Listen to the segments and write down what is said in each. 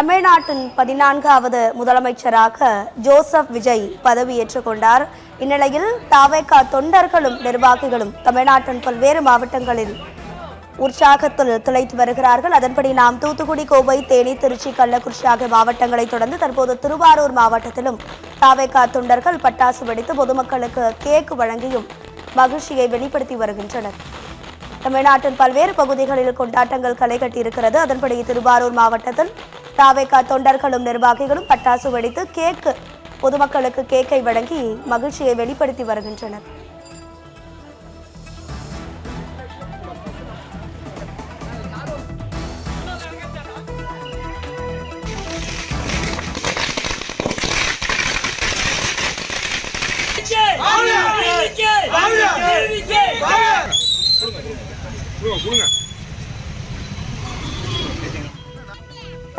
தமிழ்நாட்டின் 14வது முதலமைச்சராக ஜோசப் விஜய் பதவியேற்றுக் கொண்டார். இந்நிலையில் தவேக தொண்டர்களும் நிர்வாகிகளும் தமிழ்நாட்டின் பல்வேறு மாவட்டங்களில் உற்சாகத்தில் திளைத்து வருகிறார்கள். அதன்படி நாம் தூத்துக்குடி, கோவை, தேனி, திருச்சி, கள்ளக்குறிச்சி ஆகிய மாவட்டங்களை தொடர்ந்து தற்போது திருவாரூர் மாவட்டத்திலும் தவேக தொண்டர்கள் பட்டாசு வெடித்து பொதுமக்களுக்கு கேக் வழங்கியும் மகிழ்ச்சியை வெளிப்படுத்தி வருகின்றனர். தமிழ்நாட்டின் பல்வேறு பகுதிகளில் கொண்டாட்டங்கள் களை கட்டியிருக்கிறது. அதன்படி திருவாரூர் மாவட்டத்தில் தவேக தொண்டர்களும் நிர்வாகிகளும் பட்டாசு வெடித்து பொதுமக்களுக்கு கேக்கை வழங்கி மகிழ்ச்சியை வெளிப்படுத்தி வருகின்றனர்.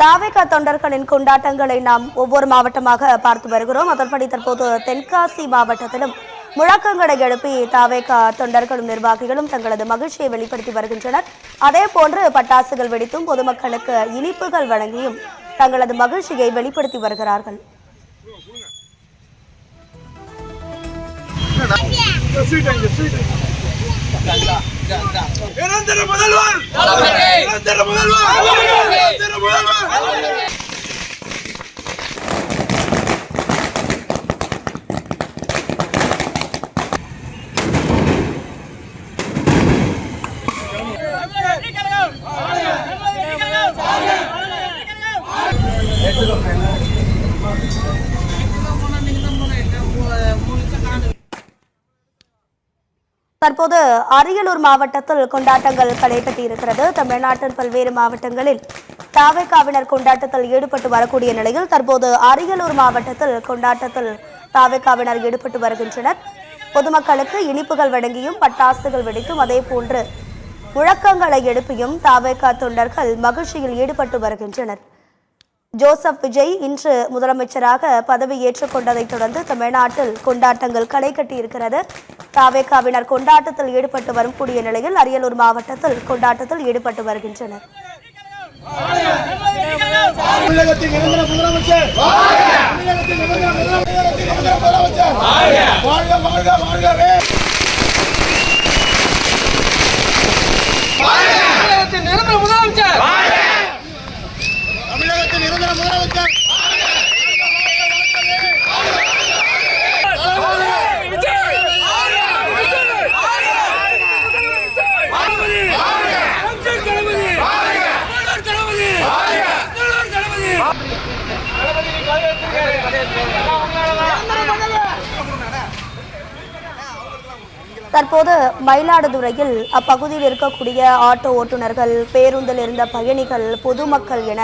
தவேக தொண்டர்களின் கொண்டாட்டங்களை நாம் ஒவ்வொரு மாவட்டமாக பார்த்து வருகிறோம். அதன்படி தற்போது தென்காசி மாவட்டத்திலும் முழக்கங்களை எழுப்பி தவேக தொண்டர்களும் நிர்வாகிகளும் தங்களது மகிழ்ச்சியை வெளிப்படுத்தி வருகின்றனர். அதே போன்று பட்டாசுகள் வெடித்தும் பொதுமக்களுக்கு இனிப்புகள் வழங்கியும் தங்களது மகிழ்ச்சியை வெளிப்படுத்தி வருகிறார்கள். தற்போது அரியலூர் மாவட்டத்தில் கொண்டாட்டங்கள் களை கட்டியிருக்கிறது. தமிழ்நாட்டின் பல்வேறு மாவட்டங்களில் தவேகவினர் கொண்டாட்டத்தில் ஈடுபட்டு வரக்கூடிய நிலையில் தற்போது அரியலூர் மாவட்டத்தில் கொண்டாட்டத்தில் தவேகவினர் ஈடுபட்டு வருகின்றனர். பொதுமக்களுக்கு இனிப்புகள் வழங்கியும் பட்டாசுகள் வெடித்தும் அதே போன்று முழக்கங்களை எழுப்பியும் தவேக தொண்டர்கள் மகிழ்ச்சியில் ஈடுபட்டு வருகின்றனர். ஜோசப் விஜய் இன்று முதலமைச்சராக பதவி ஏற்றுக்கொண்டதைத் தொடர்ந்து தமிழ்நாட்டில் கொண்டாட்டங்கள் களை கட்டியிருக்கிறது. தவேகவினர் கொண்டாட்டத்தில் ஈடுபட்டு வரக்கூடிய நிலையில் அரியலூர் மாவட்டத்தில் கொண்டாட்டத்தில் ஈடுபட்டு வருகின்றனர். தற்போது மயிலாடுதுறையில் அப்பகுதியில் இருக்கக்கூடிய ஆட்டோ ஓட்டுநர்கள், பேருந்தில் இருந்த பயணிகள், பொதுமக்கள் என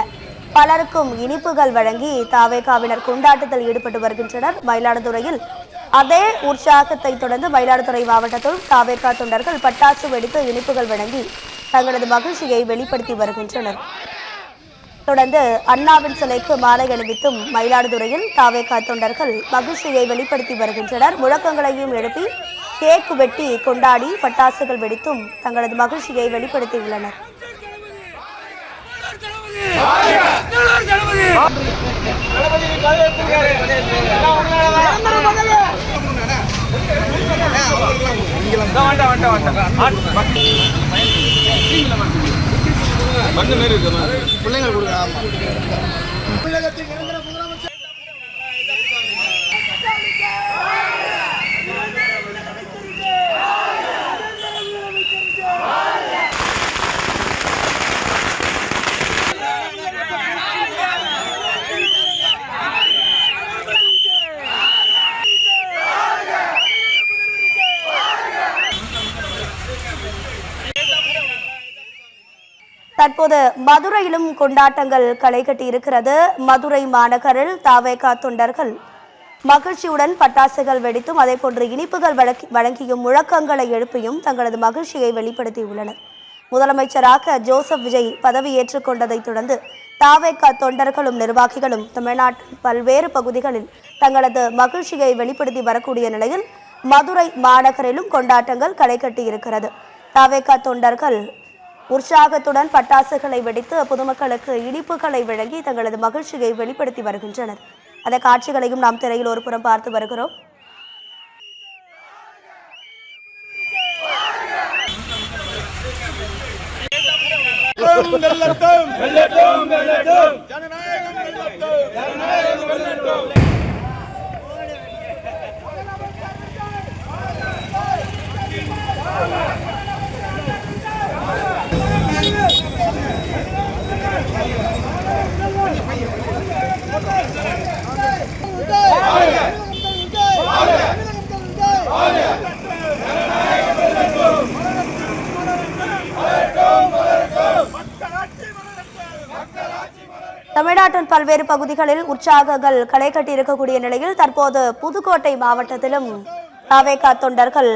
பலருக்கும் இனிப்புகள் வழங்கி தவேகவினர் கொண்டாட்டத்தில் ஈடுபட்டு வருகின்றனர். மயிலாடுதுறையில் அதே உற்சாகத்தை தொடர்ந்து மயிலாடுதுறை மாவட்டத்தில் தவேக தொண்டர்கள் பட்டாசு வெடித்து இனிப்புகள் வழங்கி தங்களது மகிழ்ச்சியை வெளிப்படுத்தி வருகின்றனர். தொடர்ந்து அண்ணாவின் சிலைக்கு மாலை அணிவித்தும் மயிலாடுதுறையில் தவேக தொண்டர்கள் மகிழ்ச்சியை வெளிப்படுத்தி வருகின்றனர். முழக்கங்களையும் எழுப்பி கேக் வெட்டி கொண்டாடி பட்டாசுகள் வெடித்தும் தங்களது மகிழ்ச்சியை வெளிப்படுத்தியுள்ளனர். பிள்ளைங்க கொடுங்க. தற்போது மதுரையிலும் கொண்டாட்டங்கள் களை கட்டியிருக்கிறது. மதுரை மாநகரில் தவேக தொண்டர்கள் மகிழ்ச்சியுடன் பட்டாசுகள் வெடித்தும் அதே போன்று இனிப்புகள் வழங்கியும் முழக்கங்களை எழுப்பியும் தங்களது மகிழ்ச்சியை வெளிப்படுத்தியுள்ளனர். முதலமைச்சராக ஜோசப் விஜய் பதவி ஏற்றுக்கொண்டதைத் தொடர்ந்து தவேக தொண்டர்களும் நிர்வாகிகளும் தமிழ்நாட்டின் பல்வேறு பகுதிகளில் தங்களது மகிழ்ச்சியை வெளிப்படுத்தி வரக்கூடிய நிலையில் மதுரை மாநகரிலும் கொண்டாட்டங்கள் களை கட்டியிருக்கிறது. தவேக தொண்டர்கள் உற்சாகத்துடன் பட்டாசுகளை வெடித்து பொதுமக்களுக்கு இனிப்புகளை வழங்கி தங்களது மகிழ்ச்சியை வெளிப்படுத்தி வருகின்றனர். அந்த காட்சிகளையும் நாம் திரையில் ஒரு புறம் பார்த்து வருகிறோம். தமிழ்நாட்டின் பல்வேறு பகுதிகளில் உற்சாகங்கள் களை கட்டி இருக்கக்கூடிய நிலையில் தற்போது புதுக்கோட்டை மாவட்டத்திலும் தாவேகா தொண்டர்கள்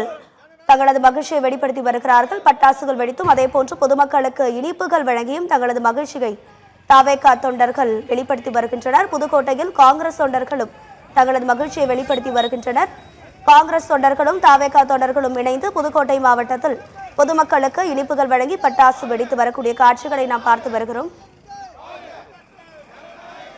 தங்களது மகிழ்ச்சியை வெளிப்படுத்தி வருகிறார்கள். பட்டாசுகள் வெடித்தும் அதே போன்று பொதுமக்களுக்கு இனிப்புகள் வழங்கியும் தங்களது மகிழ்ச்சியை தாவேகா தொண்டர்கள் வெளிப்படுத்தி வருகின்றனர். புதுக்கோட்டையில் காங்கிரஸ் தொண்டர்களும் தங்களது மகிழ்ச்சியை வெளிப்படுத்தி வருகின்றனர். காங்கிரஸ் தொண்டர்களும் தாவேகா தொண்டர்களும் இணைந்து புதுக்கோட்டை மாவட்டத்தில் பொதுமக்களுக்கு இனிப்புகள் வழங்கி பட்டாசு வெடித்து வரக்கூடிய காட்சிகளை நாம் பார்த்து வருகிறோம்.